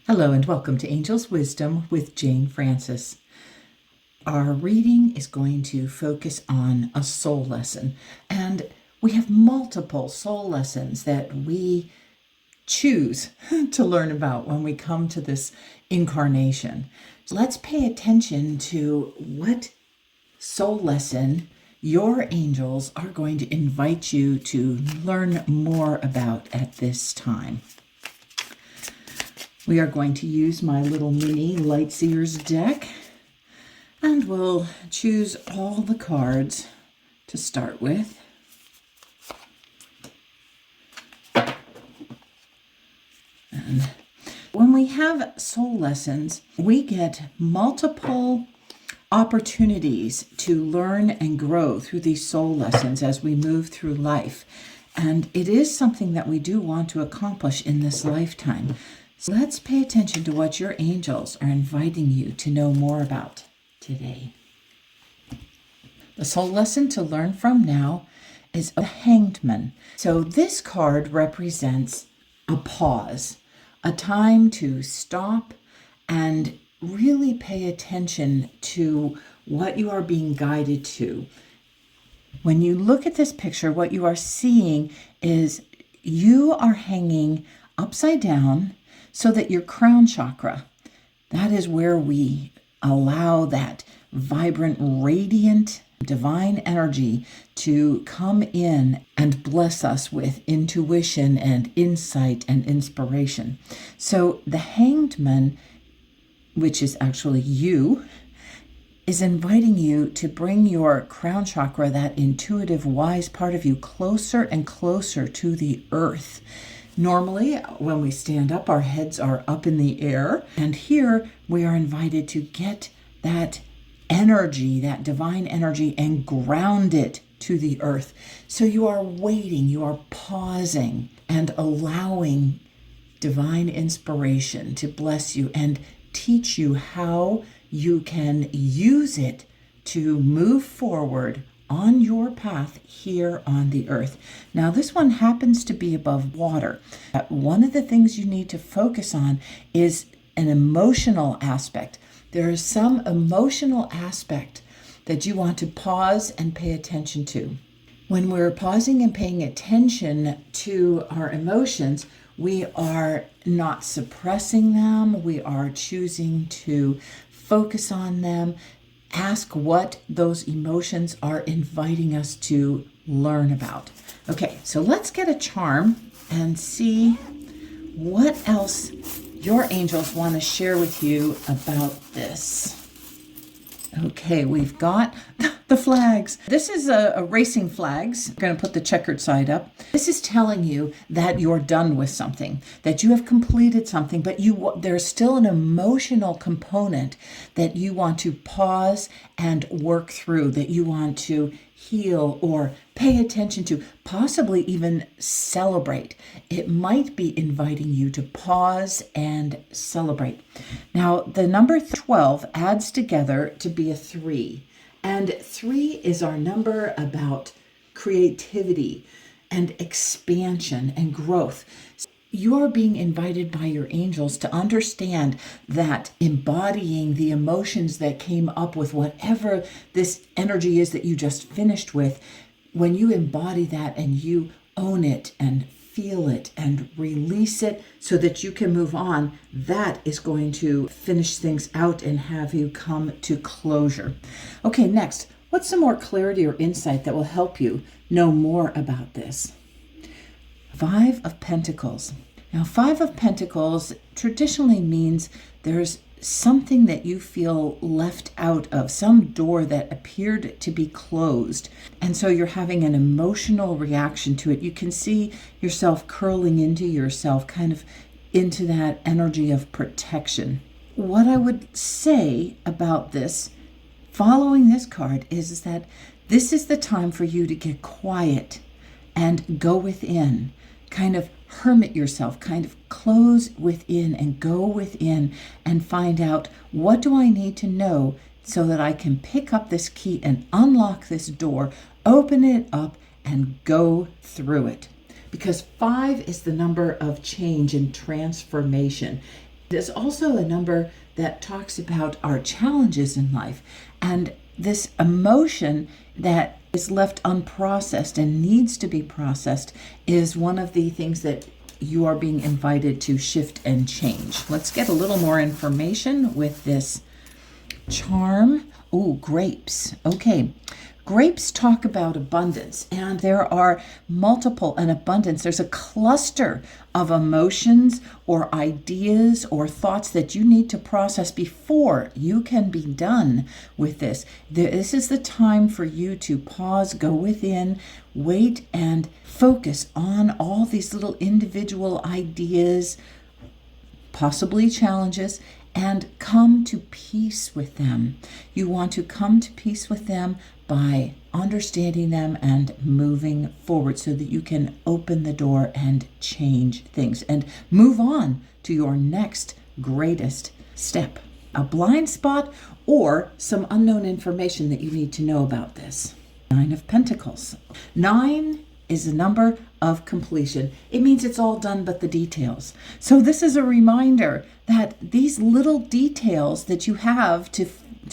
Hello and welcome to Angel's Wisdom with Jane Francis. Our reading is going to focus on a soul lesson, and we have multiple soul lessons that we choose to learn about when we come to this incarnation. So let's pay attention to what soul lesson your angels are going to invite you to learn more about at this time. We are going to use my little mini LIGHTSEERS deck, and we'll choose all the cards to start with. And when we have soul lessons, we get multiple opportunities to learn and grow through these soul lessons as we move through life. And it is something that we do want to accomplish in this lifetime. So let's pay attention to what your angels are inviting you to know more about today. The soul lesson to learn from now is a hanged man. So this card represents a pause, a time to stop and really pay attention to what you are being guided to. When you look at this picture, what you are seeing is you are hanging upside down so that your crown chakra, that is where we allow that vibrant, radiant, divine energy to come in and bless us with intuition and insight and inspiration. So the hanged man, which is actually you, is inviting you to bring your crown chakra, that intuitive, wise part of you, closer and closer to the earth. Normally, when we stand up, our heads are up in the air, and here we are invited to get that energy, that divine energy, and ground it to the earth. So you are waiting, you are pausing, and allowing divine inspiration to bless you and teach you how you can use it to move forward on your path here on the earth. Now, this one happens to be above water. One of the things you need to focus on is an emotional aspect. There is some emotional aspect that you want to pause and pay attention to. When we're pausing and paying attention to our emotions, we are not suppressing them. We are choosing to focus on them. Ask what those emotions are inviting us to learn about. Okay, so let's get a charm and see what else your angels want to share with you about this. Okay, we've got the flags. This is a racing flags. I'm going to put the checkered side up. This is telling you that you're done with something, that you have completed something, but there's still an emotional component that you want to pause and work through, that you want to heal or pay attention to, possibly even celebrate. It might be inviting you to pause and celebrate. Now, the number 12 adds together to be a 3. And 3 is our number about creativity and expansion and growth. You are being invited by your angels to understand that embodying the emotions that came up with whatever this energy is that you just finished with, when you embody that and you own it and feel it and release it so that you can move on, that is going to finish things out and have you come to closure. Okay, next, what's some more clarity or insight that will help you know more about this? 5 of Pentacles. Now, 5 of Pentacles traditionally means there's something that you feel left out of, some door that appeared to be closed. And so you're having an emotional reaction to it. You can see yourself curling into yourself, kind of into that energy of protection. What I would say about this, following this card, is that this is the time for you to get quiet and go within, kind of hermit yourself, kind of close within and go within and find out, what do I need to know so that I can pick up this key and unlock this door, open it up and go through it. Because 5 is the number of change and transformation. There's also a number that talks about our challenges in life, and this emotion that is left unprocessed and needs to be processed is one of the things that you are being invited to shift and change. Let's get a little more information with this charm. Oh, grapes. Okay. Grapes talk about abundance, and there are multiple and abundance. There's a cluster of emotions or ideas or thoughts that you need to process before you can be done with this. This is the time for you to pause, go within, wait, and focus on all these little individual ideas, possibly challenges, and come to peace with them. You want to come to peace with them by understanding them and moving forward so that you can open the door and change things and move on to your next greatest step. A blind spot or some unknown information that you need to know about this. 9 of Pentacles. 9 is a number of completion. It means it's all done but the details. So this is a reminder that these little details that you have to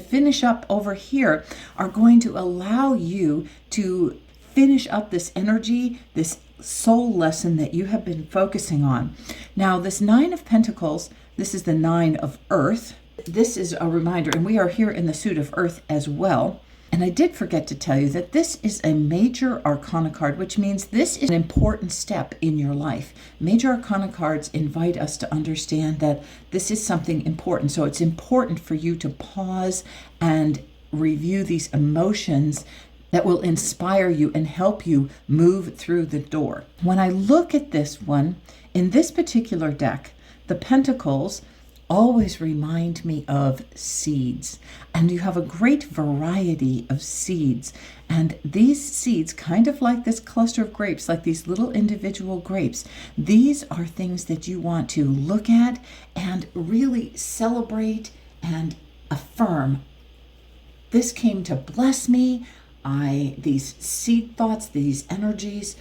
finish up over here are going to allow you to finish up this energy, this soul lesson that you have been focusing on. Now, this 9 of Pentacles, this is the 9 of Earth. This is a reminder, and we are here in the suit of Earth as well. And I did forget to tell you that this is a major arcana card, which means this is an important step in your life. Major arcana cards invite us to understand that this is something important. So it's important for you to pause and review these emotions that will inspire you and help you move through the door. When I look at this one, in this particular deck, the Pentacles always remind me of seeds, and you have a great variety of seeds, and these seeds, kind of like this cluster of grapes, like these little individual grapes, these are things that you want to look at and really celebrate and affirm. This came to bless me. These seed thoughts, these energies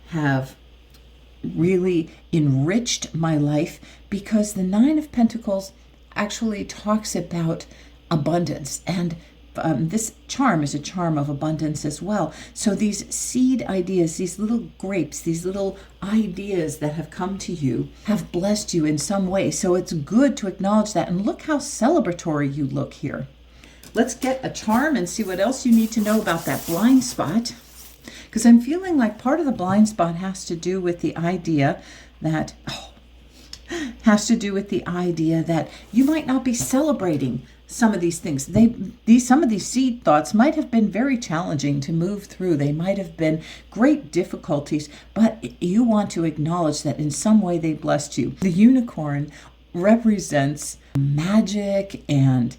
have really enriched my life, because the 9 of Pentacles actually talks about abundance, and this charm is a charm of abundance as well. So these seed ideas, these little grapes, these little ideas that have come to you have blessed you in some way. So it's good to acknowledge that, and look how celebratory you look here. Let's get a charm and see what else you need to know about that blind spot. Because I'm feeling like part of the blind spot has to do with the idea that, you might not be celebrating some of these things. Some of these seed thoughts might have been very challenging to move through. They might have been great difficulties, but you want to acknowledge that in some way they blessed you. The unicorn represents magic and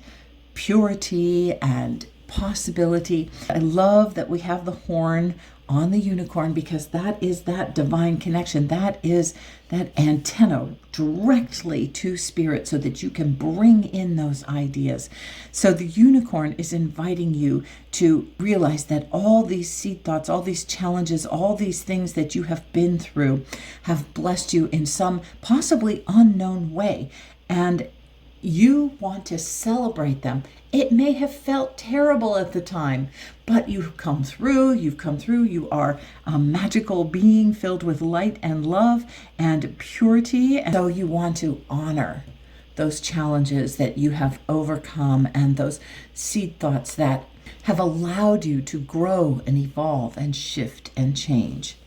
purity and possibility. I love that we have the horn on the unicorn, because that is that divine connection. That is that antenna directly to spirit so that you can bring in those ideas. So the unicorn is inviting you to realize that all these seed thoughts, all these challenges, all these things that you have been through have blessed you in some possibly unknown way. And you want to celebrate them. It may have felt terrible at the time, but you've come through, you are a magical being filled with light and love and purity. And so you want to honor those challenges that you have overcome and those seed thoughts that have allowed you to grow and evolve and shift and change.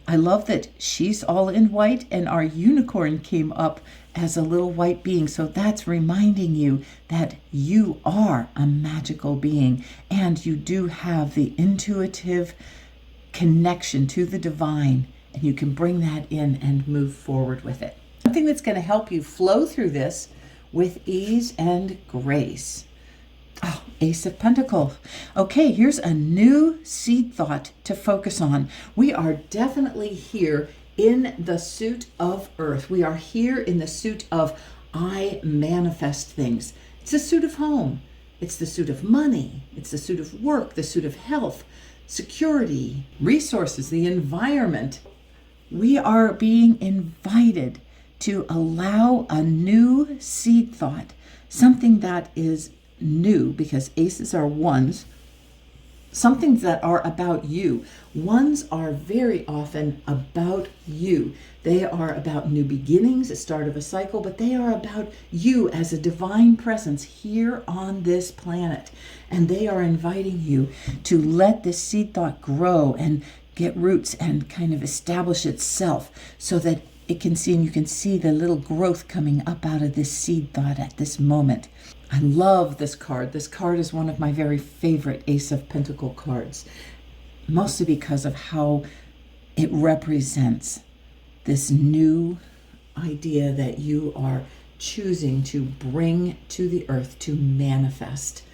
I love that she's all in white and our unicorn came up as a little white being. So that's reminding you that you are a magical being and you do have the intuitive connection to the divine, and you can bring that in and move forward with it. Something that's going to help you flow through this with ease and grace. Oh, Ace of Pentacles. Okay, here's a new seed thought to focus on. We are definitely here in the suit of Earth. We are here in the suit of I manifest things. It's the suit of home. It's the suit of money. It's the suit of work, the suit of health, security, resources, the environment. We are being invited to allow a new seed thought, something that is new, because aces are ones, something that are about you. Ones are very often about you. They are about new beginnings, the start of a cycle, but they are about you as a divine presence here on this planet. And they are inviting you to let this seed thought grow and get roots and kind of establish itself so that it can see, and you can see the little growth coming up out of this seed thought at this moment. I love this card. This card is one of my very favorite Ace of Pentacle cards, mostly because of how it represents this new idea that you are choosing to bring to the earth to manifest.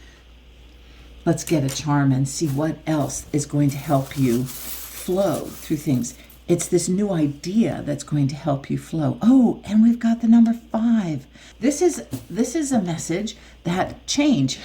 Let's get a charm and see what else is going to help you flow through things. It's this new idea that's going to help you flow. Oh, and we've got the number 5. This is a message that change.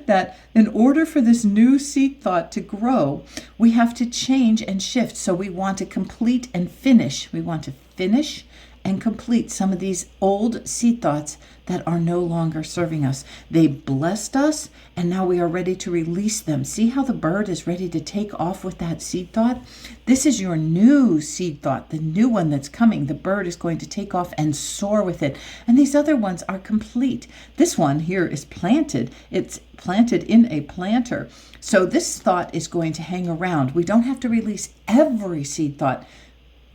That in order for this new seed thought to grow, we have to change and shift. So we want to complete and finish. We want to finish and complete some of these old seed thoughts that are no longer serving us. They blessed us, and now we are ready to release them. See how the bird is ready to take off with that seed thought? This is your new seed thought, the new one that's coming. The bird is going to take off and soar with it. And these other ones are complete. This one here is planted. It's planted in a planter. So this thought is going to hang around. We don't have to release every seed thought.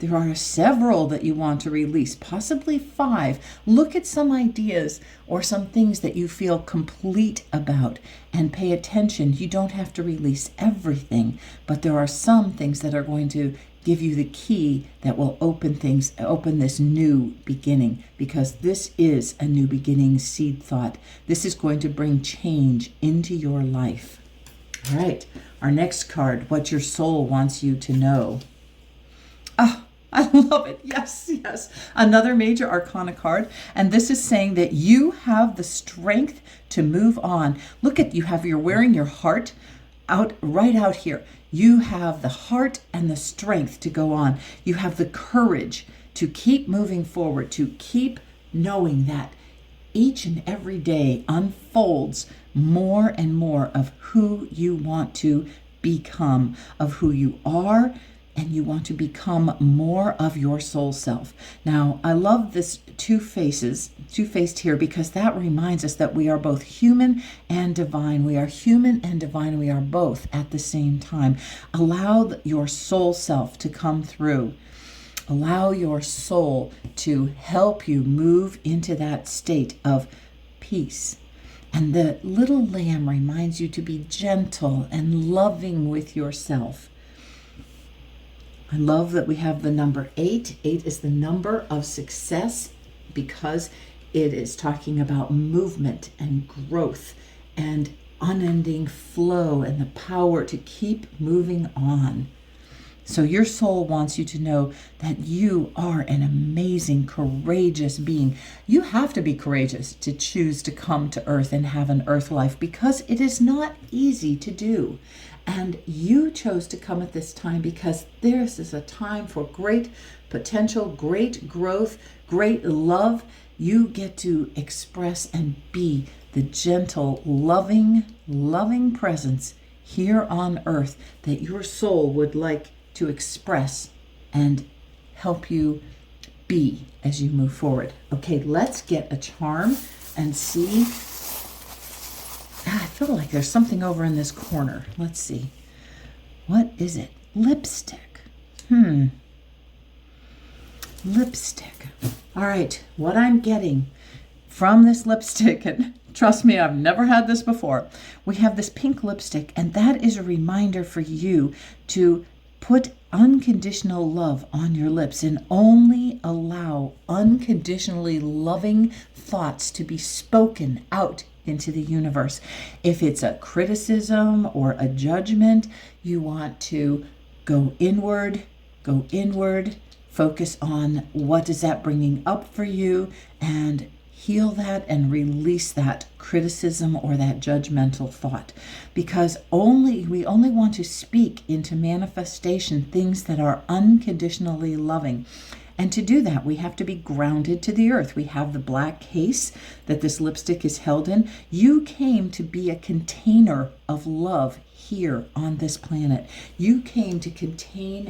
There are several that you want to release, possibly 5. Look at some ideas or some things that you feel complete about and pay attention. You don't have to release everything, but there are some things that are going to give you the key that will open this new beginning, because this is a new beginning seed thought. This is going to bring change into your life. All right, our next card, what your soul wants you to know. Oh, I love it. Yes, yes. Another major arcana card. And this is saying that you have the strength to move on. Look at, you're wearing your heart right out here. You have the heart and the strength to go on. You have the courage to keep moving forward, to keep knowing that each and every day unfolds more and more of who you want to become, of who you are, and you want to become more of your soul self. Now, I love this two-faced here, because that reminds us that we are both human and divine. We are human and divine. We are both at the same time. Allow your soul self to come through. Allow your soul to help you move into that state of peace. And the little lamb reminds you to be gentle and loving with yourself. I love that we have the number 8. 8 is the number of success, because it is talking about movement and growth and unending flow and the power to keep moving on. So your soul wants you to know that you are an amazing, courageous being. You have to be courageous to choose to come to earth and have an earth life, because it is not easy to do. And you chose to come at this time because this is a time for great potential, great growth, great love. You get to express and be the gentle, loving presence here on earth that your soul would like to express and help you be as you move forward. Okay, let's get a charm and see. I feel like there's something over in this corner. Let's see. What is it? Lipstick. Lipstick. All right, what I'm getting from this lipstick, and trust me, I've never had this before. We have this pink lipstick, and that is a reminder for you to put unconditional love on your lips and only allow unconditionally loving thoughts to be spoken out into the universe. If it's a criticism or a judgment, you want to go inward, focus on what is that bringing up for you, and heal that and release that criticism or that judgmental thought, because we only want to speak into manifestation things that are unconditionally loving. And to do that, we have to be grounded to the earth. We have the black case that this lipstick is held in. You came to be a container of love here on this planet. You came to contain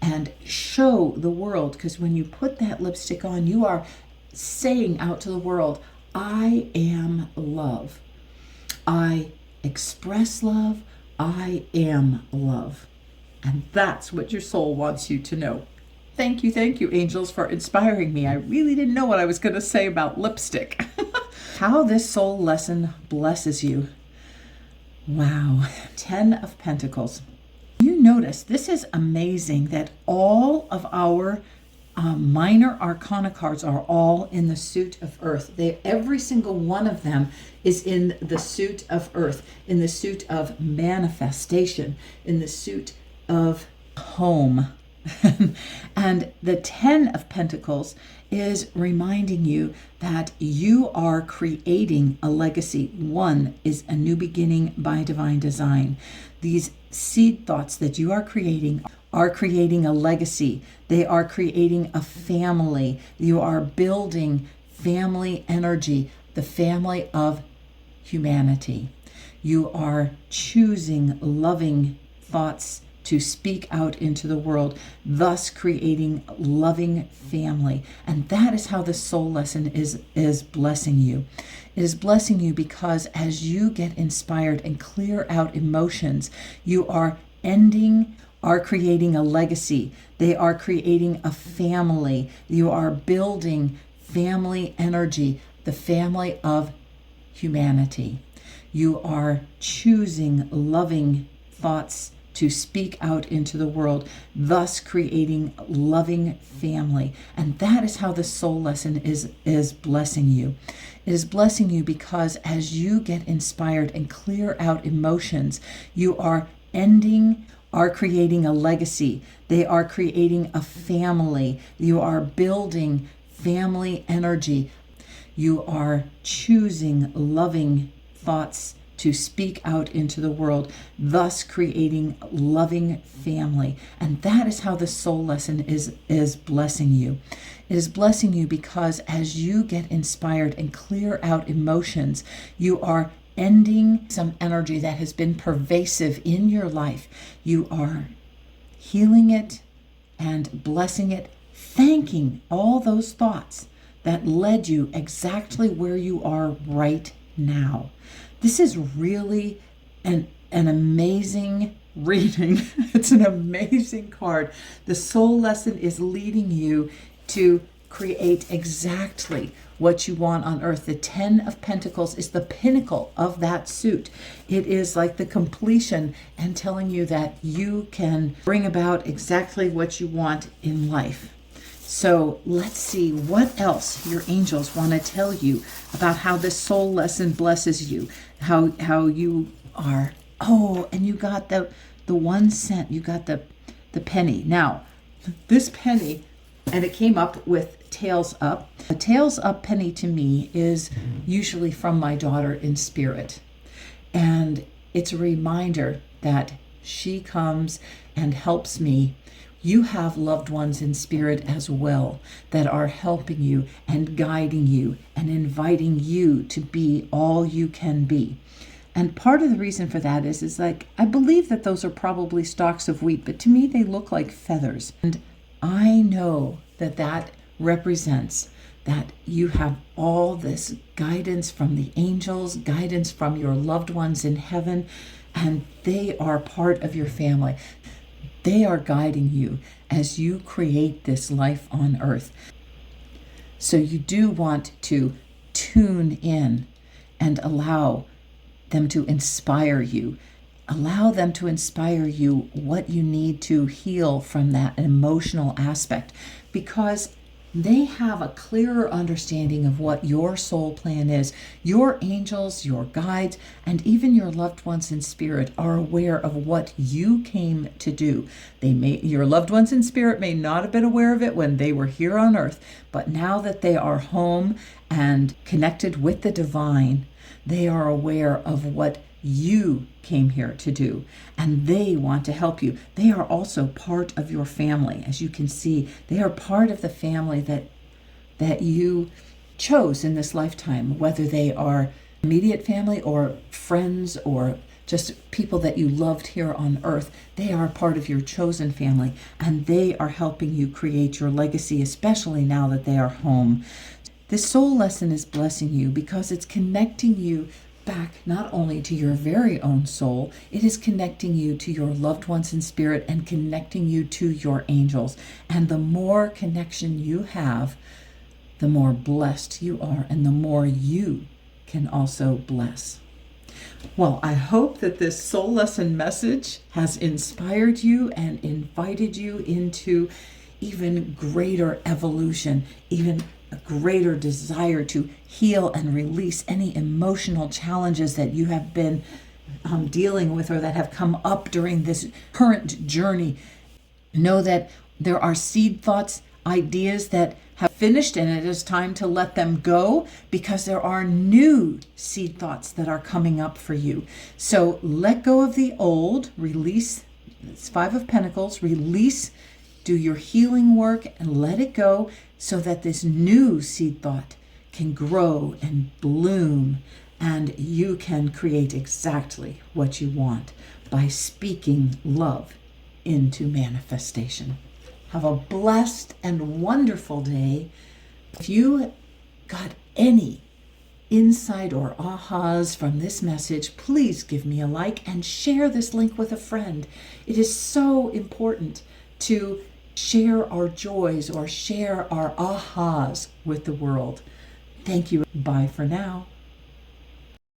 and show the world, because when you put that lipstick on, you are saying out to the world, I am love. I express love. I am love. And that's what your soul wants you to know. Thank you, angels, for inspiring me. I really didn't know what I was going to say about lipstick. How this soul lesson blesses you. Wow. 10 of Pentacles. You notice, this is amazing that all of our minor arcana cards are all in the suit of earth. Every single one of them is in the suit of earth, in the suit of manifestation, in the suit of home. And the 10 of Pentacles is reminding you that you are creating a legacy. One is a new beginning by divine design. These seed thoughts that you are creating a legacy. They are creating a family. You are building family energy, the family of humanity. You are choosing loving thoughts to speak out into the world, thus creating loving family. And that is how the soul lesson is blessing you. It is blessing you because as you get inspired and clear out emotions, you are creating a legacy. They are creating a family. You are building family energy, the family of humanity. You are choosing loving thoughts to speak out into the world, thus creating loving family. And that is how the soul lesson is blessing you. It is blessing you because as you get inspired and clear out emotions, you are creating a legacy. They are creating a family. You are building family energy. You are choosing loving thoughts to speak out into the world, thus creating loving family. And that is how the soul lesson is blessing you. It is blessing you because as you get inspired and clear out emotions, you are ending some energy that has been pervasive in your life. You are healing it and blessing it, thanking all those thoughts that led you exactly where you are right now. This is really an amazing reading. It's an amazing card. The soul lesson is leading you to create exactly what you want on earth. The 10 of Pentacles is the pinnacle of that suit. It is like the completion and telling you that you can bring about exactly what you want in life. So let's see what else your angels want to tell you about how this soul lesson blesses you, how you are. Oh, and you got the 1 cent, you got the penny. Now, this penny, and it came up with tails up. A tails up penny to me is usually from my daughter in spirit. And it's a reminder that she comes and helps me. You have loved ones in spirit as well that are helping you and guiding you and inviting you to be all you can be. And part of the reason for that is like, I believe that those are probably stalks of wheat, but to me they look like feathers. And I know that represents that you have all this guidance from the angels, guidance from your loved ones in heaven, and they are part of your family. They are guiding you as you create this life on earth. So you do want to tune in and allow them to inspire you. Allow them to inspire you what you need to heal from that emotional aspect, because they have a clearer understanding of what your soul plan is. Your angels, your guides, and even your loved ones in spirit are aware of what you came to do. Your loved ones in spirit may not have been aware of it when they were here on earth, but now that they are home and connected with the divine, they are aware of what you came here to do, and they want to help you. They are also part of your family. As you can see, they are part of the family that you chose in this lifetime, whether they are immediate family or friends or just people that you loved here on earth. They are part of your chosen family, and they are helping you create your legacy, especially now that they are home. This soul lesson is blessing you because it's connecting you back not only to your very own soul, it is connecting you to your loved ones in spirit and connecting you to your angels. And the more connection you have, the more blessed you are, and the more you can also bless. Well, I hope that this soul lesson message has inspired you and invited you into even greater evolution, even a greater desire to heal and release any emotional challenges that you have been dealing with or that have come up during this current journey. Know that there are seed thoughts, ideas that have finished, and it is time to let them go because there are new seed thoughts that are coming up for you. So let go of the old, release. It's Five of Pentacles, release, do your healing work and let it go so that this new seed thought can grow and bloom, and you can create exactly what you want by speaking love into manifestation. Have a blessed and wonderful day. If you got any insight or ahas from this message, please give me a like and share this link with a friend. It is so important to share our joys or share our ahas with the world. Thank you. Bye for now.